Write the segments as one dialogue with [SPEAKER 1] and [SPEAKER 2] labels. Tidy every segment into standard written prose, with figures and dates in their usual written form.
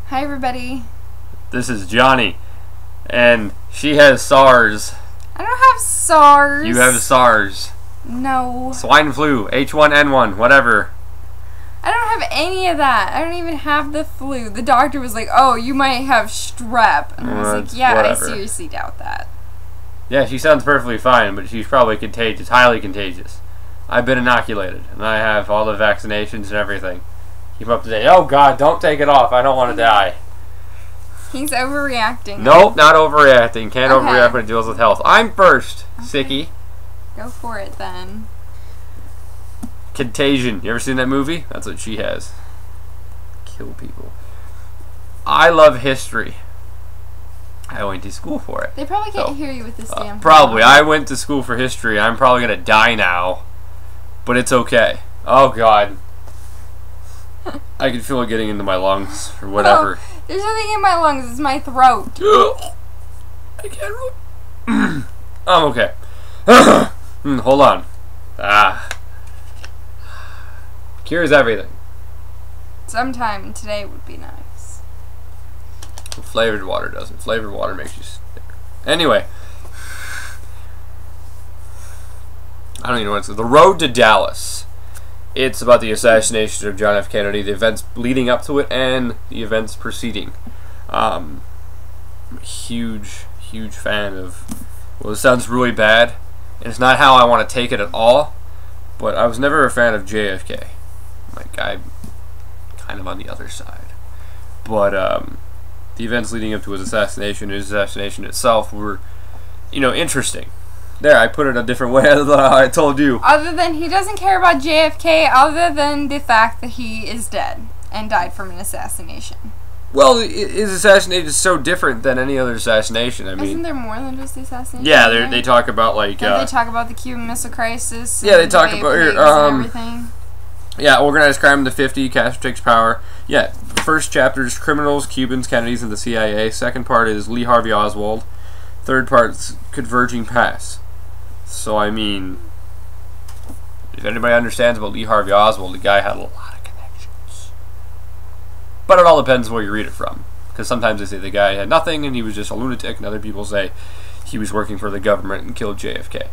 [SPEAKER 1] Hi, everybody.
[SPEAKER 2] This is Johnny, and she has SARS.
[SPEAKER 1] I don't have SARS.
[SPEAKER 2] You have SARS.
[SPEAKER 1] No.
[SPEAKER 2] Swine flu, H1N1, whatever.
[SPEAKER 1] I don't have any of that. I don't even have the flu. The doctor was like, "Oh, you might have strep." And I was like, "Yeah,
[SPEAKER 2] whatever.
[SPEAKER 1] I seriously doubt that."
[SPEAKER 2] Yeah, she sounds perfectly fine, but she's probably contagious, highly contagious. I've been inoculated, and I have all the vaccinations and everything. Keep up to date. Oh, God, don't take it off. I don't want to die.
[SPEAKER 1] He's overreacting.
[SPEAKER 2] Nope, not overreacting. Can't overreact when it deals with health. I'm first, Sicky.
[SPEAKER 1] Go for it, then.
[SPEAKER 2] Contagion. You ever seen that movie? That's what she has. Kill people. I love history. I went to school for it.
[SPEAKER 1] They probably can't hear you with this damn
[SPEAKER 2] Probably. I went to school for history. I'm probably going to die now. But it's okay. Oh, God. I can feel it getting into my lungs or whatever.
[SPEAKER 1] Oh, there's nothing in my lungs. It's my throat.
[SPEAKER 2] I can't really... I'm okay. Hold on. Cures everything.
[SPEAKER 1] Sometime today would be nice.
[SPEAKER 2] Flavored water doesn't. Flavored water makes you sick. Anyway. I don't even know what it's... The Road to Dallas. It's about the assassination of John F. Kennedy, the events leading up to it, and the events preceding. I'm a huge fan of... Well, this sounds really bad, and it's not how I want to take it at all, but I was never a fan of JFK. Like, I'm kind of on the other side. But, the events leading up to his assassination and his assassination itself were, interesting. There, I put it a different way than I told you.
[SPEAKER 1] Other than he doesn't care about JFK, other than the fact that he is dead and died from an assassination.
[SPEAKER 2] Well, his assassination is so different than any other assassination. I mean,
[SPEAKER 1] isn't there more than just the assassination?
[SPEAKER 2] Yeah, they talk about like.
[SPEAKER 1] They talk about the Cuban Missile Crisis.
[SPEAKER 2] Yeah, they talk about
[SPEAKER 1] everything.
[SPEAKER 2] Yeah, organized crime in the 50s, Castro takes power. Yeah, first chapter is criminals, Cubans, Kennedys, and the CIA. Second part is Lee Harvey Oswald. Third part is Converging Paths. So, I mean, if anybody understands about Lee Harvey Oswald, the guy had a lot of connections. But it all depends where you read it from. Because sometimes they say the guy had nothing and he was just a lunatic, and other people say he was working for the government and killed JFK.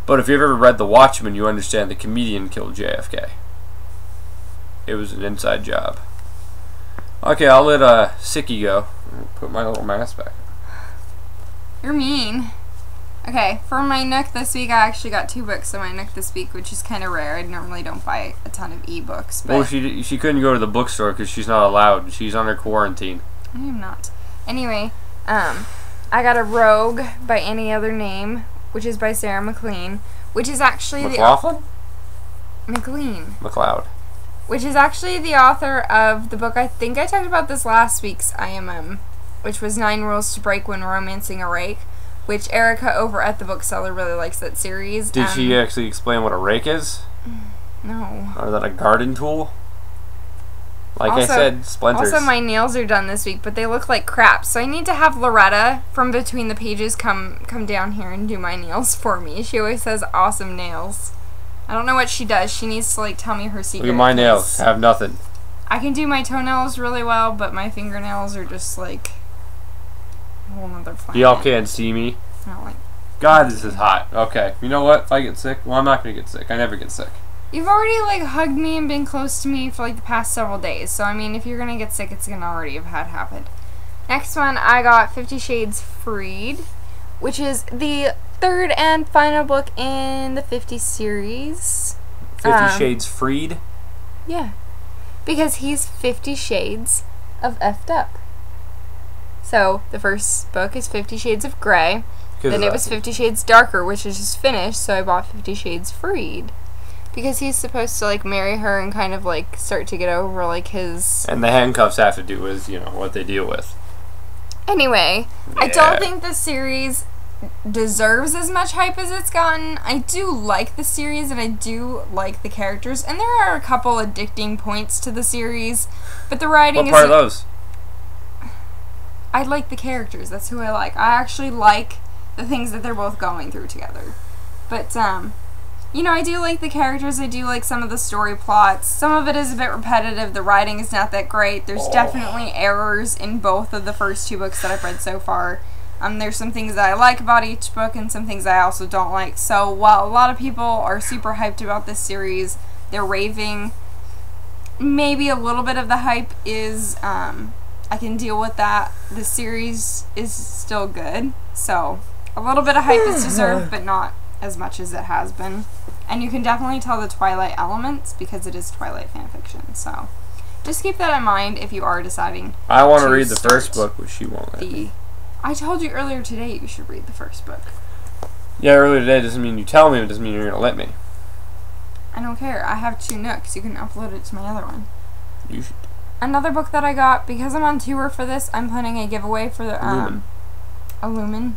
[SPEAKER 2] But if you've ever read The Watchmen, you understand the comedian killed JFK. It was an inside job. Okay, I'll let Sicky go. Put my little mask back.
[SPEAKER 1] You're mean. Okay, for my Nook this week, I actually got 2 books on my Nook this week, which is kind of rare. I normally don't buy a ton of e-books. But
[SPEAKER 2] well, she couldn't go to the bookstore because she's not allowed. She's under quarantine.
[SPEAKER 1] I am not. Anyway, I got a Rogue by Any Other Name, which is by Sarah McLean, which is actually
[SPEAKER 2] McLaughlin?
[SPEAKER 1] McLeod. Which is actually the author of the book, I think I talked about this last week's IMM, which was 9 Rules to Break When Romancing a Rake, which Erica over at the bookseller really likes that series.
[SPEAKER 2] Did she actually explain what a rake is?
[SPEAKER 1] No.
[SPEAKER 2] Or is that a garden tool? Like I said, splinters.
[SPEAKER 1] Also, my nails are done this week, but they look like crap, so I need to have Loretta from between the pages come down here and do my nails for me. She always says awesome nails. I don't know what she does. She needs to tell me her secret.
[SPEAKER 2] Look at my nails. Have nothing.
[SPEAKER 1] I can do my toenails really well, but my fingernails are just a whole nother planet.
[SPEAKER 2] Y'all can't see me.
[SPEAKER 1] I don't like.
[SPEAKER 2] God, this is hot. Okay, you know what? If I get sick, well, I'm not gonna get sick. I never get sick.
[SPEAKER 1] You've already hugged me and been close to me for the past several days. So I mean, if you're gonna get sick, it's gonna already have happened. Next one, I got 50 Shades Freed, which is the 3rd and final book in the 50 series.
[SPEAKER 2] 50 Shades Freed?
[SPEAKER 1] Yeah. Because he's 50 Shades of effed up. So, the first book is 50 Shades of Grey. Then it was 50 Shades Darker, which is just finished, so I bought 50 Shades Freed. Because he's supposed to, marry her and kind of, start to get over, his...
[SPEAKER 2] And the handcuffs have to do with, what they deal with.
[SPEAKER 1] Anyway, yeah. I don't think the series deserves as much hype as it's gotten. I do like the series, and I do like the characters, and there are a couple addicting points to the series, but the writing is...
[SPEAKER 2] What part of those?
[SPEAKER 1] I like the characters. That's who I like. I actually like the things that they're both going through together. But, You know, I do like the characters, I do like some of the story plots. Some of it is a bit repetitive, the writing is not that great. There's definitely errors in both of the first 2 books that I've read so far. There's some things that I like about each book and some things I also don't like. So while a lot of people are super hyped about this series, they're raving, maybe a little bit of the hype is, I can deal with that. The series is still good, so a little bit of hype is deserved, but not as much as it has been. And you can definitely tell the Twilight elements because it is Twilight fanfiction, so just keep that in mind if you are deciding.
[SPEAKER 2] I want to read the first book, which you won't let me.
[SPEAKER 1] I told you earlier today you should read the first book.
[SPEAKER 2] Yeah, earlier today doesn't mean you tell me, it doesn't mean you're going to let me.
[SPEAKER 1] I don't care. I have 2 Nooks. You can upload it to my other one.
[SPEAKER 2] You should.
[SPEAKER 1] Another book that I got, because I'm on tour for this, I'm planning a giveaway for the Illumin.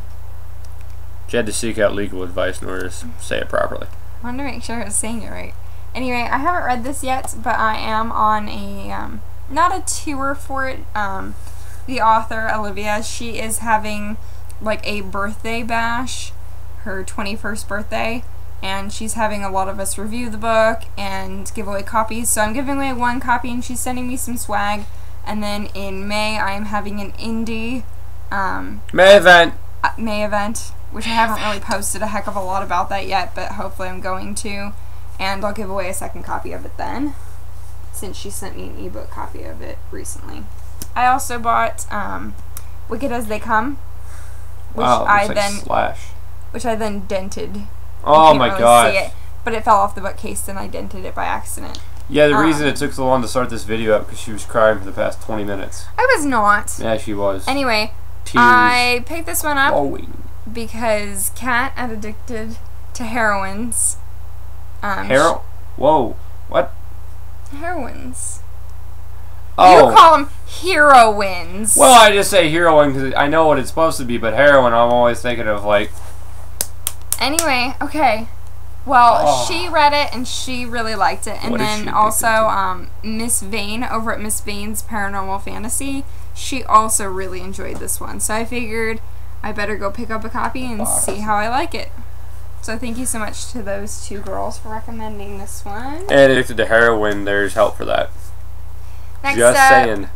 [SPEAKER 2] You had to seek out legal advice in order to say it properly.
[SPEAKER 1] I wanted to make sure I was saying it right. Anyway, I haven't read this yet, but I am on a, not a tour for it. The author, Olivia, she is having, like, a birthday bash, her 21st birthday, and she's having a lot of us review the book and give away copies. So I'm giving away 1 copy, and she's sending me some swag. And then in May, I am having an indie
[SPEAKER 2] May
[SPEAKER 1] event, which I haven't really posted a heck of a lot about that yet, but hopefully I'm going to. And I'll give away a 2nd copy of it then, since she sent me an ebook copy of it recently. I also bought Wicked as They Come, which which I then dented.
[SPEAKER 2] Oh my god!
[SPEAKER 1] But it fell off the bookcase and I dented it by accident.
[SPEAKER 2] Yeah, the reason it took so long to start this video up because she was crying for the past 20 minutes.
[SPEAKER 1] I was not.
[SPEAKER 2] Yeah, she was.
[SPEAKER 1] Anyway,
[SPEAKER 2] Tears
[SPEAKER 1] I picked this one up
[SPEAKER 2] flowing.
[SPEAKER 1] because Kat, at Addicted to Heroines.
[SPEAKER 2] Whoa, what?
[SPEAKER 1] Heroines.
[SPEAKER 2] Oh.
[SPEAKER 1] You call them heroines.
[SPEAKER 2] Well, I just say heroine because I know what it's supposed to be, but heroine I'm always thinking of like...
[SPEAKER 1] Anyway, okay. Well, she read it and she really liked it. And then also Miss Vane over at Miss Vane's Paranormal Fantasy, she also really enjoyed this one. So I figured I better go pick up a copy and see how I like it. So thank you so much to those 2 girls for recommending this one.
[SPEAKER 2] And Addicted to Heroin, there's help for that.
[SPEAKER 1] Next
[SPEAKER 2] just
[SPEAKER 1] up,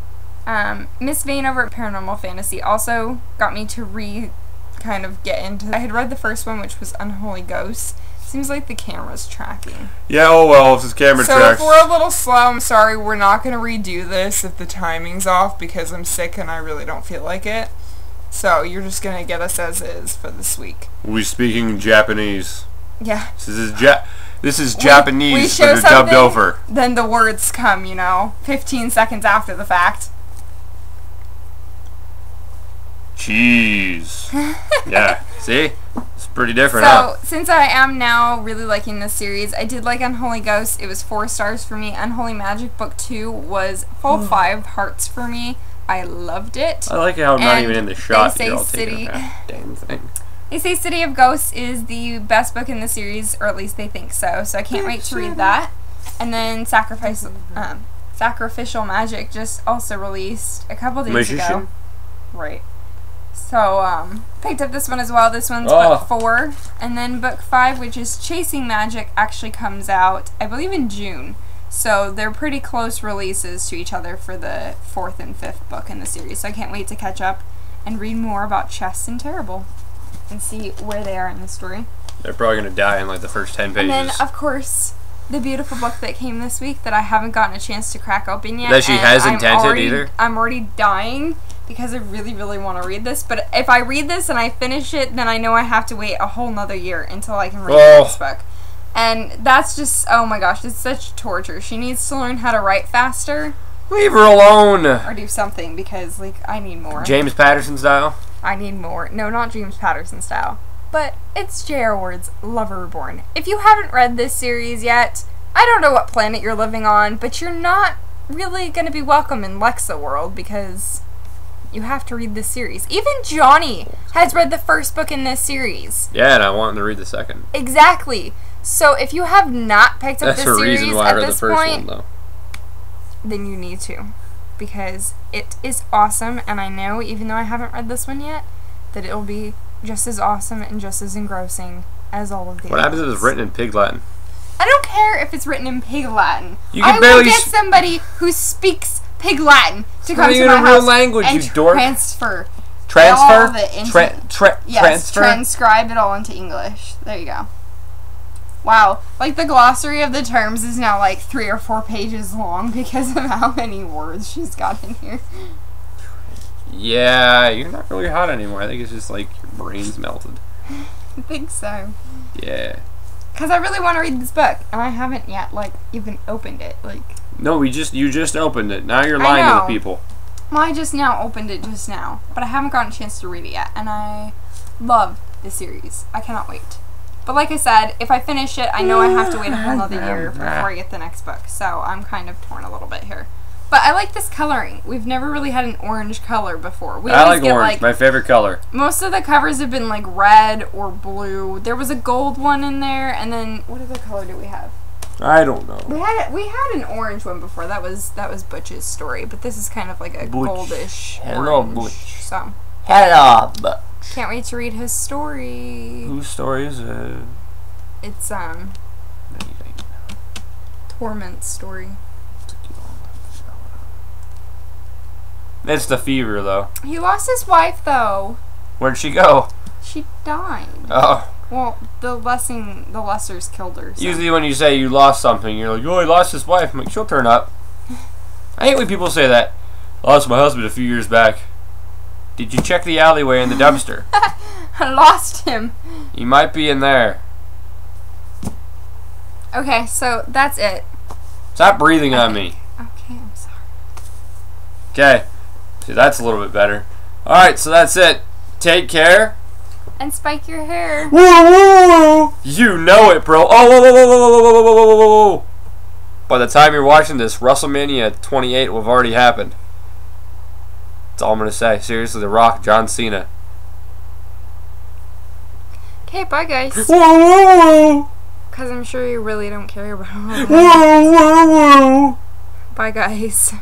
[SPEAKER 2] saying.
[SPEAKER 1] Miss Vane over at Paranormal Fantasy also got me to kind of get into. I had read the first one, which was Unholy Ghosts. Seems like the camera's tracking.
[SPEAKER 2] Yeah, oh well, if this camera tracks.
[SPEAKER 3] So if we're a little slow, I'm sorry, we're not going to redo this if the timing's off because I'm sick and I really don't feel like it. So you're just going to get us as is for this week.
[SPEAKER 2] We're speaking Japanese.
[SPEAKER 1] Yeah.
[SPEAKER 2] This is Japanese,
[SPEAKER 1] but
[SPEAKER 2] they're dubbed over.
[SPEAKER 1] Then the words come, 15 seconds after the fact.
[SPEAKER 2] Cheese. Yeah, see? It's pretty different,
[SPEAKER 1] So, since I am now really liking this series, I did like Unholy Ghosts. It was 4 stars for me. Unholy Magic Book 2 was full 5 hearts for me. I loved it.
[SPEAKER 2] I like how I'm not even in the shot.
[SPEAKER 1] They say
[SPEAKER 2] taking that damn thing.
[SPEAKER 1] They say City of Ghosts is the best book in the series, or at least they think so. So I can't wait to read that. And then Sacrificial Magic just also released a couple days ago. Right. So, picked up this one as well. This one's book 4. And then book 5, which is Chasing Magic, actually comes out, I believe, in June. So they're pretty close releases to each other for the 4th and 5th book in the series. So I can't wait to catch up and read more about Chess and Terrible and see where they are in the story.
[SPEAKER 2] They're probably going to die in like the first 10 pages.
[SPEAKER 1] And then, of course, the beautiful book that came this week that I haven't gotten a chance to crack open yet.
[SPEAKER 2] That she hasn't dented either?
[SPEAKER 1] I'm already dying because I really, really want to read this. But if I read this and I finish it, then I know I have to wait a whole nother year until I can read this book. And that's just, oh my gosh, it's such torture. She needs to learn how to write faster.
[SPEAKER 2] Leave her alone!
[SPEAKER 1] Or do something, because, like, I need more.
[SPEAKER 2] James Patterson style?
[SPEAKER 1] I need more. No, not James Patterson style. But it's J.R. Ward's Lover Reborn. If you haven't read this series yet, I don't know what planet you're living on, but you're not really going to be welcome in Lexa World, because you have to read this series. Even Johnny has read the first book in this series.
[SPEAKER 2] Yeah, and I want to read the second.
[SPEAKER 1] Exactly. So if you have not picked up this series at this point, then you need to, because it is awesome, and I know, even though I haven't read this one yet, that it will be just as awesome and just as engrossing as all of the
[SPEAKER 2] What happens if it's written in Pig Latin?
[SPEAKER 1] I don't care if it's written in Pig Latin.
[SPEAKER 2] You can
[SPEAKER 1] I
[SPEAKER 2] barely
[SPEAKER 1] will get somebody who speaks Pig Latin to come to
[SPEAKER 2] even
[SPEAKER 1] my
[SPEAKER 2] a real
[SPEAKER 1] house
[SPEAKER 2] language,
[SPEAKER 1] and
[SPEAKER 2] you dork.
[SPEAKER 1] transfer.
[SPEAKER 2] Transfer?
[SPEAKER 1] All of it into, yes,
[SPEAKER 2] transfer?
[SPEAKER 1] transcribe it all into English. There you go. Wow, like the glossary of the terms is now like 3 or 4 pages long because of how many words she's got in here.
[SPEAKER 2] Yeah, you're not really hot anymore. I think it's just like your brain's melted.
[SPEAKER 1] I think so.
[SPEAKER 2] Yeah.
[SPEAKER 1] Because I really want to read this book, and I haven't yet, like, even opened it. Like,
[SPEAKER 2] no, you just opened it. Now you're lying to the people.
[SPEAKER 1] Well, I just now opened it just now, but I haven't gotten a chance to read it yet, and I love the series. I cannot wait. But like I said, if I finish it, I know I have to wait a whole nother year before I get the next book, so I'm kind of torn a little bit here. But I like this coloring. We've never really had an orange color before.
[SPEAKER 2] I like orange, my favorite color.
[SPEAKER 1] Most of the covers have been like red or blue. There was a gold one in there, and then what other color do we have?
[SPEAKER 2] I don't know.
[SPEAKER 1] We had an orange one before. That was Butch's story, but this is kind of like a
[SPEAKER 2] Butch.
[SPEAKER 1] goldish
[SPEAKER 2] Hello,
[SPEAKER 1] orange.
[SPEAKER 2] Butch.
[SPEAKER 1] So
[SPEAKER 2] Hello, Butch.
[SPEAKER 1] Can't wait to read his story.
[SPEAKER 2] Whose story is it?
[SPEAKER 1] It's Torment's story.
[SPEAKER 2] It's the fever, though.
[SPEAKER 1] He lost his wife, though.
[SPEAKER 2] Where'd she go?
[SPEAKER 1] She died.
[SPEAKER 2] Oh.
[SPEAKER 1] Well, the Lessers killed her. So.
[SPEAKER 2] Usually when you say you lost something, you're like, oh, he lost his wife. I'm like, she'll turn up. I hate when people say that. I lost my husband a few years back. Did you check the alleyway in the dumpster?
[SPEAKER 1] I lost him.
[SPEAKER 2] He might be in there.
[SPEAKER 1] Okay, so that's it.
[SPEAKER 2] Stop breathing on me.
[SPEAKER 1] Okay, I'm sorry.
[SPEAKER 2] Okay. See, that's a little bit better. Alright, so that's it. Take care.
[SPEAKER 1] And spike your hair.
[SPEAKER 2] Woo, woo. You know it, bro. Oh, whoa, whoa, whoa, whoa, whoa, whoa, whoa, whoa, whoa. By the time you're watching this, WrestleMania 28 will have already happened. That's all I'm going to say. Seriously, The Rock, John Cena.
[SPEAKER 1] Okay, bye, guys.
[SPEAKER 2] Whoa, whoa, whoa.
[SPEAKER 1] Because I'm sure you really don't care about all that.
[SPEAKER 2] Whoa, whoa, whoa.
[SPEAKER 1] Bye, guys.